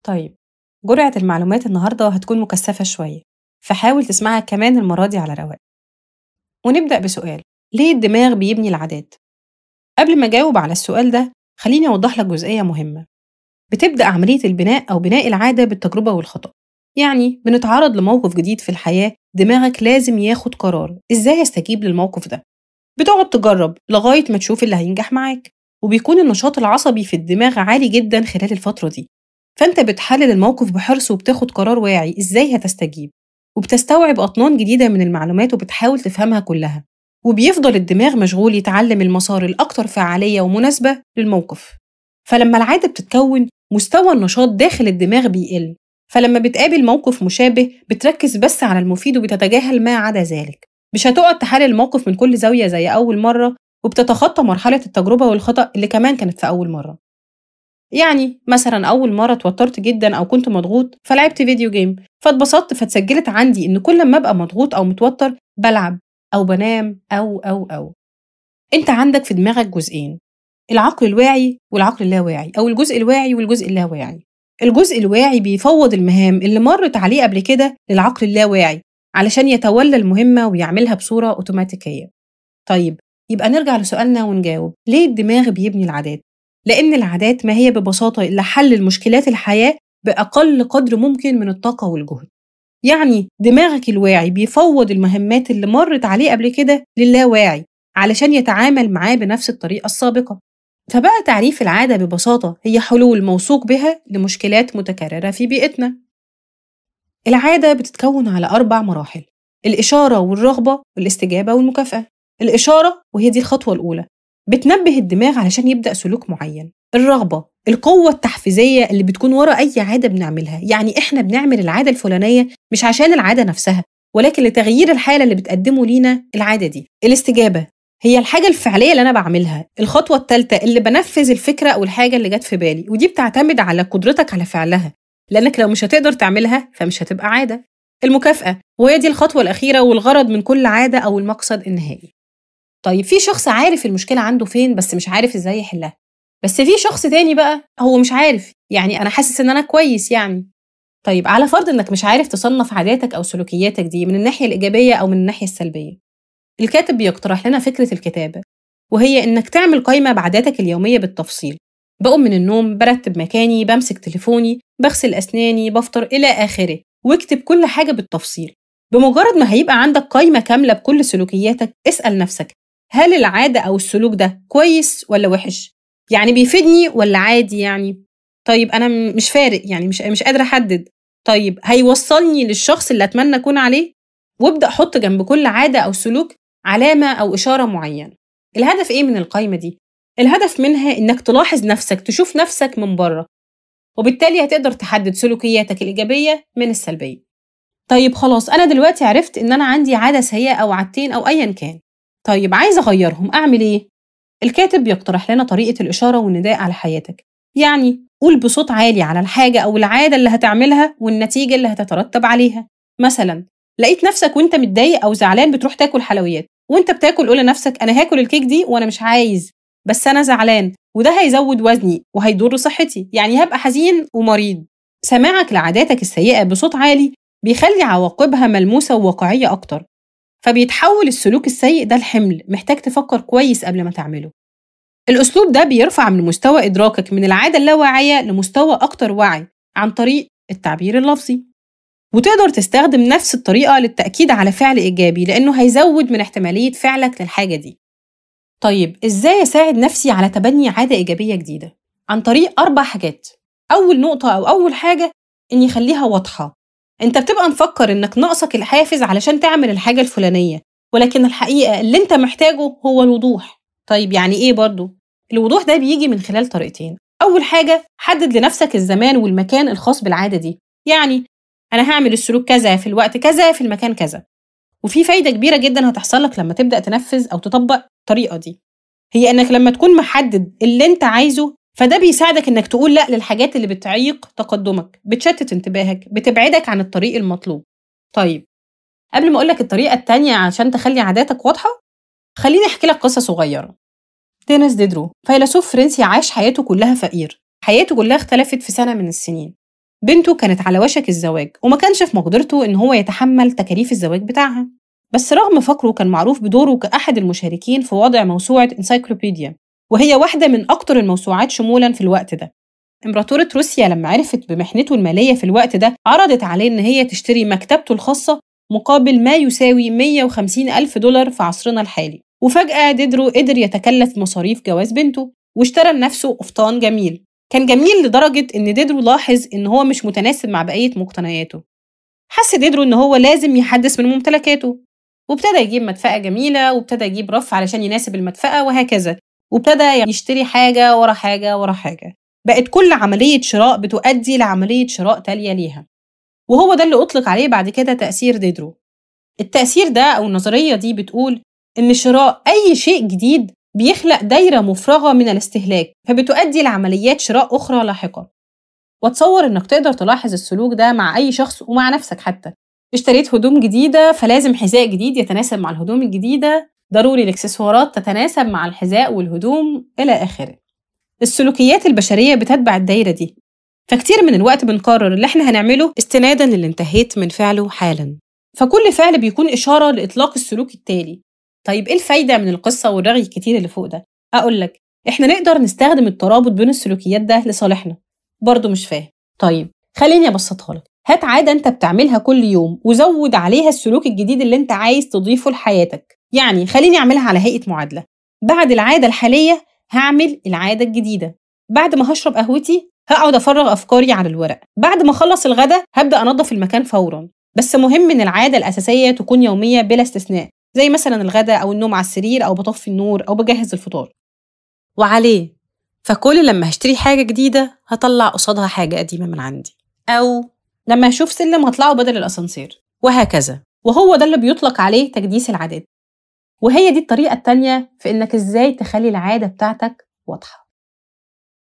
طيب، جرعة المعلومات النهاردة هتكون مكثفة شوية، فحاول تسمعها كمان المرة دي على رواق. ونبدأ بسؤال: ليه الدماغ بيبني العادات؟ قبل ما أجاوب على السؤال ده خليني أوضح لك جزئية مهمة. بتبدأ عملية البناء أو بناء العادة بالتجربة والخطأ. يعني بنتعرض لموقف جديد في الحياة، دماغك لازم ياخد قرار إزاي يستجيب للموقف ده. بتقعد تجرب لغاية ما تشوف اللي هينجح معاك، وبيكون النشاط العصبي في الدماغ عالي جدا خلال الفترة دي. فأنت بتحلل الموقف بحرص وبتاخد قرار واعي إزاي هتستجيب، وبتستوعب أطنان جديدة من المعلومات وبتحاول تفهمها كلها. وبيفضل الدماغ مشغول يتعلم المسار الأكثر فعالية ومناسبة للموقف. فلما العادة بتتكون، مستوى النشاط داخل الدماغ بيقل، فلما بتقابل موقف مشابه بتركز بس على المفيد وبتتجاهل ما عدا ذلك. مش هتقعد تحلل الموقف من كل زاوية زي أول مرة، وبتتخطى مرحلة التجربة والخطأ اللي كمان كانت في أول مرة. يعني مثلا أول مرة اتوترت جدا أو كنت مضغوط فلعبت فيديو جيم فاتبسطت، فتسجلت عندي إن كل ما أبقى مضغوط أو متوتر بلعب أو بنام أو أنت عندك في دماغك جزئين: العقل الواعي والعقل اللاواعي، أو الجزء الواعي والجزء اللاواعي. الجزء الواعي بيفوض المهام اللي مرت عليه قبل كده للعقل اللاواعي علشان يتولى المهمة ويعملها بصورة أوتوماتيكية. طيب، يبقى نرجع لسؤالنا ونجاوب: ليه الدماغ بيبني العادات؟ لأن العادات ما هي ببساطة إلا حل المشكلات الحياة بأقل قدر ممكن من الطاقة والجهد. يعني دماغك الواعي بيفوض المهمات اللي مرت عليه قبل كده للاواعي علشان يتعامل معاه بنفس الطريقة السابقة. فبقى تعريف العادة ببساطة هي حلول موثوق بها لمشكلات متكررة في بيئتنا. العادة بتتكون على 4 مراحل: الإشارة والرغبة والاستجابة والمكافأة. الإشارة، وهي دي الخطوة الأولى، بتنبه الدماغ علشان يبدأ سلوك معين. الرغبة، القوة التحفيزية اللي بتكون ورا أي عادة بنعملها، يعني إحنا بنعمل العادة الفلانية مش عشان العادة نفسها، ولكن لتغيير الحالة اللي بتقدمه لينا العادة دي. الاستجابة هي الحاجة الفعلية اللي أنا بعملها، الخطوة الثالثة اللي بنفذ الفكرة أو الحاجة اللي جت في بالي، ودي بتعتمد على قدرتك على فعلها، لأنك لو مش هتقدر تعملها فمش هتبقى عادة. المكافأة، وهي دي الخطوة الأخيرة والغرض من كل عادة أو المقصد النهائي. طيب، في شخص عارف المشكلة عنده فين بس مش عارف إزاي يحلها. بس في شخص تاني بقى هو مش عارف، يعني أنا حاسس إن أنا كويس يعني. طيب، على فرض إنك مش عارف تصنف عاداتك أو سلوكياتك دي من الناحية الإيجابية أو من الناحية السلبية، الكاتب بيقترح لنا فكرة الكتابة، وهي إنك تعمل قائمة بعاداتك اليومية بالتفصيل. بقوم من النوم، برتب مكاني، بمسك تليفوني، بغسل أسناني، بفطر إلى آخره، واكتب كل حاجة بالتفصيل. بمجرد ما هيبقى عندك قائمة كاملة بكل سلوكياتك، اسأل نفسك: هل العادة أو السلوك ده كويس ولا وحش؟ يعني بيفيدني ولا عادي يعني؟ طيب، أنا مش فارق، يعني مش قادرة أحدد. طيب، هيوصلني للشخص اللي أتمنى أكون عليه؟ وابدأ حط جنب كل عادة أو سلوك علامة أو إشارة معينة. الهدف إيه من القائمة دي؟ الهدف منها إنك تلاحظ نفسك، تشوف نفسك من بره، وبالتالي هتقدر تحدد سلوكياتك الإيجابية من السلبية. طيب خلاص، أنا دلوقتي عرفت إن أنا عندي عادة سيئة أو عادتين أو أيا كان. طيب، عايزة أغيرهم، أعمل إيه؟ الكاتب بيقترح لنا طريقة الإشارة والنداء على حياتك. يعني قول بصوت عالي على الحاجة أو العادة اللي هتعملها والنتيجة اللي هتترتب عليها. مثلا، لقيت نفسك وانت متضايق أو زعلان بتروح تاكل حلويات، وانت بتاكل قول لنفسك: أنا هاكل الكيك دي وأنا مش عايز، بس أنا زعلان وده هيزود وزني وهيضر صحتي، يعني هبقى حزين ومريض. سماعك لعاداتك السيئة بصوت عالي بيخلي عواقبها ملموسة وواقعية أكتر، فبيتحول السلوك السيء ده لحمل محتاج تفكر كويس قبل ما تعمله. الأسلوب ده بيرفع من مستوى إدراكك من العادة اللاواعية لمستوى أكتر وعي عن طريق التعبير اللفظي، وتقدر تستخدم نفس الطريقة للتأكيد على فعل إيجابي لأنه هيزود من احتمالية فعلك للحاجة دي. طيب، إزاي أساعد نفسي على تبني عادة إيجابية جديدة؟ عن طريق 4 حاجات. أول نقطة أو أول حاجة إني أخليها واضحة. أنت بتبقى مفكر إنك ناقصك الحافز علشان تعمل الحاجة الفلانية، ولكن الحقيقة اللي أنت محتاجه هو الوضوح. طيب، يعني إيه برضو؟ الوضوح ده بيجي من خلال طريقتين. أول حاجة، حدد لنفسك الزمان والمكان الخاص بالعادة دي. يعني أنا هعمل السلوك كذا في الوقت كذا في المكان كذا. وفي فايدة كبيرة جدا هتحصل لك لما تبدأ تنفذ أو تطبق الطريقة دي، هي إنك لما تكون محدد اللي أنت عايزه، فده بيساعدك إنك تقول لأ للحاجات اللي بتعيق تقدمك، بتشتت انتباهك، بتبعدك عن الطريق المطلوب. طيب، قبل ما أقولك الطريقة التانية عشان تخلي عاداتك واضحة، خليني أحكي لك قصة صغيرة. دينيس ديدرو، فيلسوف فرنسي، عاش حياته كلها فقير. حياته كلها اختلفت في سنة من السنين. بنته كانت على وشك الزواج وما كانش في مقدرته إن هو يتحمل تكاليف الزواج بتاعها، بس رغم فقره كان معروف بدوره كأحد المشاركين في وضع موسوعة انسايكلوبيديا، وهي واحدة من أكتر الموسوعات شمولاً في الوقت ده. إمبراطورة روسيا لما عرفت بمحنته المالية في الوقت ده عرضت عليه إن هي تشتري مكتبته الخاصة مقابل ما يساوي 150 ألف دولار في عصرنا الحالي. وفجأة ديدرو قدر يتكلف مصاريف جواز بنته واشترى لنفسه قفطان جميل. كان جميل لدرجة إن ديدرو لاحظ إن هو مش متناسب مع بقية مقتنياته. حس ديدرو إن هو لازم يحدث من ممتلكاته، وابتدى يجيب مدفأة جميلة وابتدى يجيب رف علشان يناسب المدفأة وهكذا، وابتدى يشتري حاجة ورا حاجة ورا حاجة. بقت كل عملية شراء بتؤدي لعملية شراء تالية ليها، وهو ده اللي أطلق عليه بعد كده تأثير ديدرو. التأثير ده أو النظرية دي بتقول إن شراء أي شيء جديد بيخلق دايرة مفرغة من الاستهلاك، فبتؤدي لعمليات شراء أخرى لاحقة. واتصور إنك تقدر تلاحظ السلوك ده مع أي شخص ومع نفسك حتى. اشتريت هدوم جديدة فلازم حذاء جديد يتناسب مع الهدوم الجديدة، ضروري الإكسسوارات تتناسب مع الحذاء والهدوم إلى آخره. السلوكيات البشرية بتتبع الدايرة دي، فكتير من الوقت بنقرر اللي احنا هنعمله استناداً للي انتهيت من فعله حالاً، فكل فعل بيكون إشارة لإطلاق السلوك التالي. طيب إيه الفايدة من القصة والرغي الكتير اللي فوق ده؟ أقولك، إحنا نقدر نستخدم الترابط بين السلوكيات ده لصالحنا. برضو مش فاهم؟ طيب خليني أبسطها لك. هات عادة أنت بتعملها كل يوم وزود عليها السلوك الجديد اللي أنت عايز تضيفه لحياتك. يعني خليني أعملها على هيئة معادلة. بعد العادة الحالية هعمل العادة الجديدة. بعد ما هشرب قهوتي هقعد أفرغ أفكاري على الورق. بعد ما أخلص الغدا هبدأ أنظف المكان فوراً. بس مهم إن العادة الأساسية تكون يومية بلا استثناء، زي مثلاً الغدا أو النوم على السرير أو بطفي النور أو بجهز الفطار. وعليه فكل لما هشتري حاجة جديدة هطلع قصادها حاجة قديمة من عندي، أو لما هشوف سلم هطلعه بدل الأسانسير، وهكذا. وهو ده اللي بيطلق عليه تجديس العادات. وهي دي الطريقة التانية في إنك إزاي تخلي العادة بتاعتك واضحة.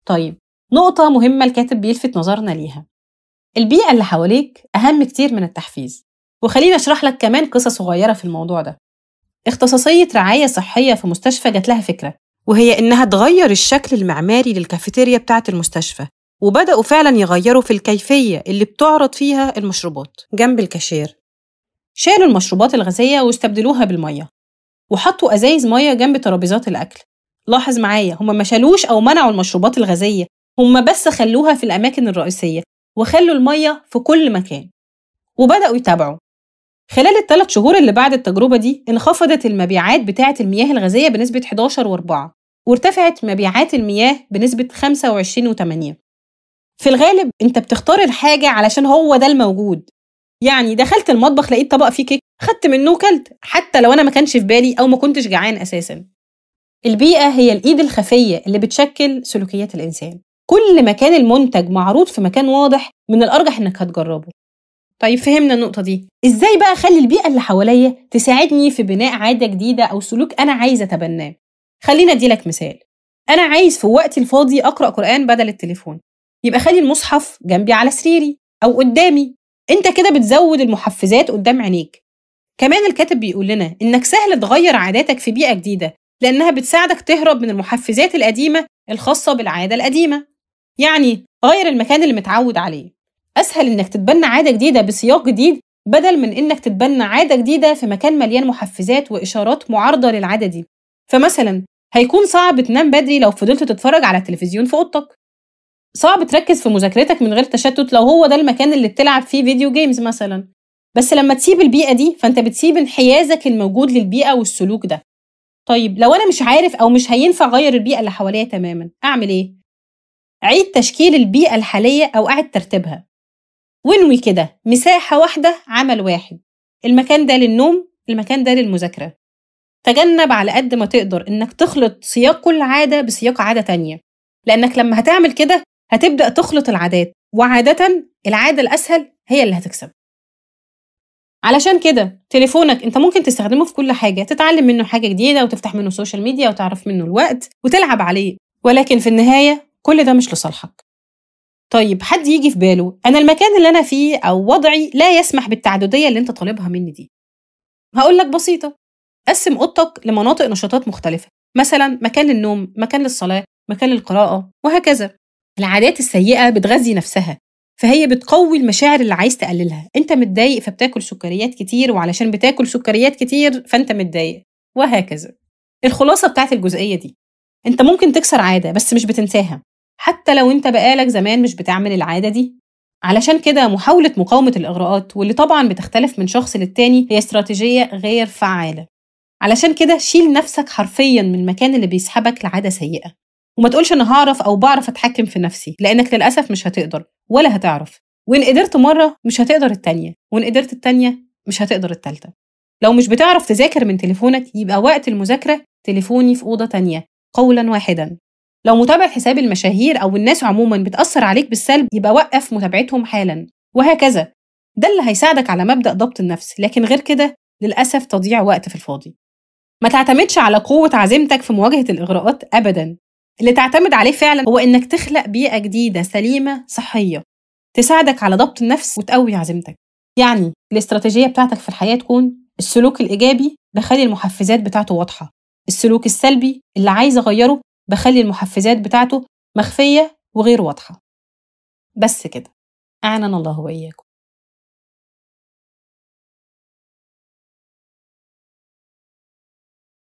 طيب نقطة مهمة الكاتب بيلفت نظرنا ليها، البيئة اللي حواليك أهم كتير من التحفيز. وخلينا أشرح لك كمان قصة صغيرة في الموضوع ده. اختصاصية رعاية صحية في مستشفى جات لها فكرة، وهي إنها تغير الشكل المعماري للكافيتيريا بتاعة المستشفى، وبدأوا فعلا يغيروا في الكيفية اللي بتعرض فيها المشروبات جنب الكاشير. شالوا المشروبات الغازية واستبدلوها بالمية، وحطوا أزايز مية جنب ترابيزات الأكل. لاحظ معايا، هم ما شالوش أو منعوا المشروبات الغازية، هم بس خلوها في الأماكن الرئيسية وخلوا المية في كل مكان، وبدأوا يتابعوا. خلال ال3 شهور اللي بعد التجربة دي انخفضت المبيعات بتاعة المياه الغازية بنسبة 11.4، وارتفعت مبيعات المياه بنسبة 25.8. في الغالب انت بتختار الحاجة علشان هو ده الموجود. يعني دخلت المطبخ لقيت طبق فيه كيك، خدت منه وكلت حتى لو أنا ما كانش في بالي أو ما كنتش جعان أساساً. البيئة هي الإيد الخفية اللي بتشكل سلوكيات الإنسان. كل ما كان المنتج معروض في مكان واضح من الأرجح إنك هتجربه. طيب فهمنا النقطة دي، إزاي بقى أخلي البيئة اللي حواليا تساعدني في بناء عادة جديدة أو سلوك أنا عايزة أتبناه؟ خلينا أديلك مثال. أنا عايز في وقتي الفاضي أقرأ قرآن بدل التليفون، يبقى خلي المصحف جنبي على سريري أو قدامي. أنت كده بتزود المحفزات قدام عينيك. كمان الكاتب بيقول لنا إنك سهل تغير عاداتك في بيئة جديدة، لأنها بتساعدك تهرب من المحفزات القديمة الخاصة بالعادة القديمة. يعني غير المكان اللي متعود عليه. أسهل إنك تتبنى عادة جديدة بسياق جديد بدل من إنك تتبنى عادة جديدة في مكان مليان محفزات وإشارات معارضة للعادة دي. فمثلا هيكون صعب تنام بدري لو فضلت تتفرج على التلفزيون في أوضتك. صعب تركز في مذاكرتك من غير تشتت لو هو ده المكان اللي بتلعب فيه فيديو جيمز مثلا. بس لما تسيب البيئة دي فأنت بتسيب انحيازك الموجود للبيئة والسلوك ده. طيب لو أنا مش عارف أو مش هينفع أغير البيئة اللي حواليا تماما، أعمل إيه؟ عيد تشكيل البيئة الحالية أو أعد ترتيبها، وانوي كده مساحة واحدة، عمل واحد. المكان ده للنوم، المكان ده للمذاكرة. تجنب على قد ما تقدر إنك تخلط سياق كل عادة بسياق عادة تانية، لأنك لما هتعمل كده هتبدأ تخلط العادات، وعادة العادة الأسهل هي اللي هتكسب. علشان كده تليفونك انت ممكن تستخدمه في كل حاجة، تتعلم منه حاجة جديدة وتفتح منه سوشيال ميديا وتعرف منه الوقت وتلعب عليه، ولكن في النهاية كل ده مش لصالحك. طيب حد يجي في باله أنا المكان اللي أنا فيه أو وضعي لا يسمح بالتعددية اللي انت طالبها مني دي. هقولك بسيطة، قسم أوضتك لمناطق نشاطات مختلفة، مثلا مكان للنوم، مكان للصلاة، مكان للقراءة، وهكذا. العادات السيئة بتغذي نفسها، فهي بتقوي المشاعر اللي عايز تقللها. أنت متضايق فبتاكل سكريات كتير، وعلشان بتاكل سكريات كتير فأنت متضايق، وهكذا. الخلاصة بتاعت الجزئية دي، أنت ممكن تكسر عادة بس مش بتنساها، حتى لو أنت بقالك زمان مش بتعمل العادة دي. علشان كده محاولة مقاومة الإغراءات، واللي طبعًا بتختلف من شخص للتاني، هي استراتيجية غير فعالة. علشان كده شيل نفسك حرفيًا من المكان اللي بيسحبك لعادة سيئة، وما تقولش أنا هاعرف أو باعرف أتحكم في نفسي، لأنك للأسف مش هتقدر ولا هتعرف. وإن قدرت مرة مش هتقدر التانية، وإن قدرت التانية مش هتقدر التالتة. لو مش بتعرف تذاكر من تليفونك، يبقى وقت المذاكرة تليفوني في أوضة تانية، قولًا واحدًا. لو متابعة حساب المشاهير أو الناس عمومًا بتأثر عليك بالسلب، يبقى وقف متابعتهم حالًا، وهكذا. ده اللي هيساعدك على مبدأ ضبط النفس، لكن غير كده للأسف تضييع وقت في الفاضي. ما تعتمدش على قوة عزيمتك في مواجهة الإغراءات أبداً. اللي تعتمد عليه فعلاً هو إنك تخلق بيئة جديدة سليمة صحية تساعدك على ضبط النفس وتقوي عزيمتك. يعني الاستراتيجية بتاعتك في الحياة تكون: السلوك الإيجابي بخلي المحفزات بتاعته واضحة، السلوك السلبي اللي عايز أغيره بخلي المحفزات بتاعته مخفية وغير واضحة. بس كده. أعننا الله وإياكم.